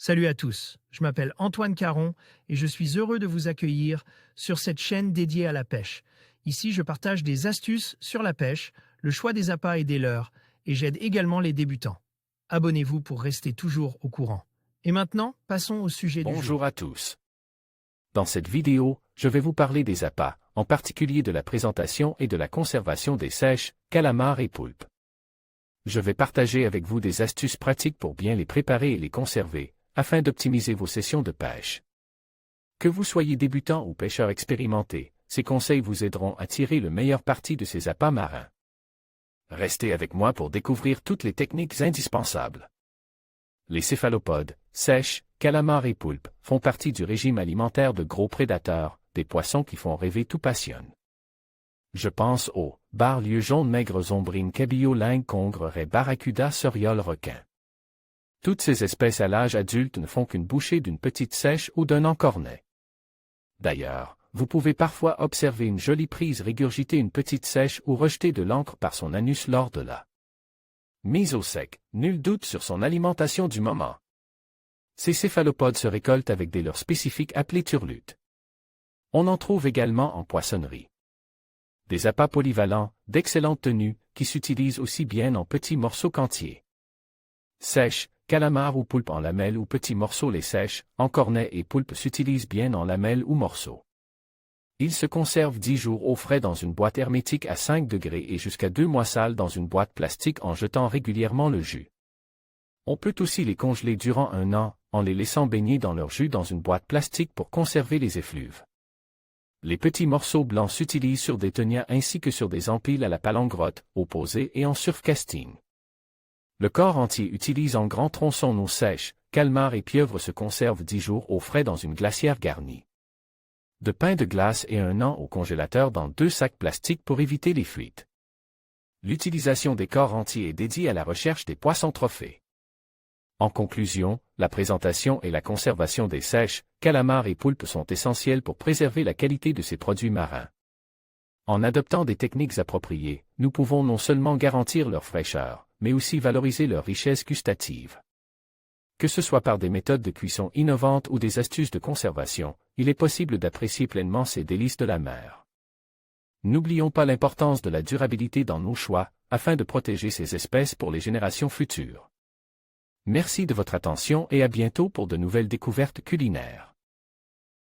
Salut à tous, je m'appelle Antoine Caron et je suis heureux de vous accueillir sur cette chaîne dédiée à la pêche. Ici, je partage des astuces sur la pêche, le choix des appâts et des leurres, et j'aide également les débutants. Abonnez-vous pour rester toujours au courant. Et maintenant, passons au sujet du jour. Bonjour à tous. Dans cette vidéo, je vais vous parler des appâts, en particulier de la présentation et de la conservation des sèches, calamars et poulpes. Je vais partager avec vous des astuces pratiques pour bien les préparer et les conserver, afin d'optimiser vos sessions de pêche. Que vous soyez débutant ou pêcheur expérimenté, ces conseils vous aideront à tirer le meilleur parti de ces appâts marins. Restez avec moi pour découvrir toutes les techniques indispensables. Les céphalopodes, sèches, calamars et poulpes font partie du régime alimentaire de gros prédateurs, des poissons qui font rêver tout passionne. Je pense aux bar lieux jaunes maigres zombrines cabillaud lingue congre raie barracuda soriole requin. Toutes ces espèces à l'âge adulte ne font qu'une bouchée d'une petite sèche ou d'un encornet. D'ailleurs, vous pouvez parfois observer une jolie prise régurgiter une petite sèche ou rejeter de l'encre par son anus lors de la mise au sec, nul doute sur son alimentation du moment. Ces céphalopodes se récoltent avec des leurres spécifiques appelées turlutes. On en trouve également en poissonnerie. Des appâts polyvalents, d'excellente tenue, qui s'utilisent aussi bien en petits morceaux qu'entiers. Sèches, calamars ou poulpes en lamelles ou petits morceaux. Les sèches, encornets et poulpes s'utilisent bien en lamelles ou morceaux. Ils se conservent 10 jours au frais dans une boîte hermétique à 5 degrés et jusqu'à 2 mois sales dans une boîte plastique en jetant régulièrement le jus. On peut aussi les congeler durant 1 an, en les laissant baigner dans leur jus dans une boîte plastique pour conserver les effluves. Les petits morceaux blancs s'utilisent sur des thonias ainsi que sur des empiles à la palangrotte, opposées et en surfcasting. Le corps entier utilise en grands tronçons nos sèches, calmars et pieuvres se conservent 10 jours au frais dans une glacière garnie de pain de glace et 1 an au congélateur dans 2 sacs plastiques pour éviter les fuites. L'utilisation des corps entiers est dédiée à la recherche des poissons trophées. En conclusion, la présentation et la conservation des sèches, calamars et poulpes sont essentielles pour préserver la qualité de ces produits marins. En adoptant des techniques appropriées, nous pouvons non seulement garantir leur fraîcheur, mais aussi valoriser leur richesse gustative. Que ce soit par des méthodes de cuisson innovantes ou des astuces de conservation, il est possible d'apprécier pleinement ces délices de la mer. N'oublions pas l'importance de la durabilité dans nos choix, afin de protéger ces espèces pour les générations futures. Merci de votre attention et à bientôt pour de nouvelles découvertes culinaires.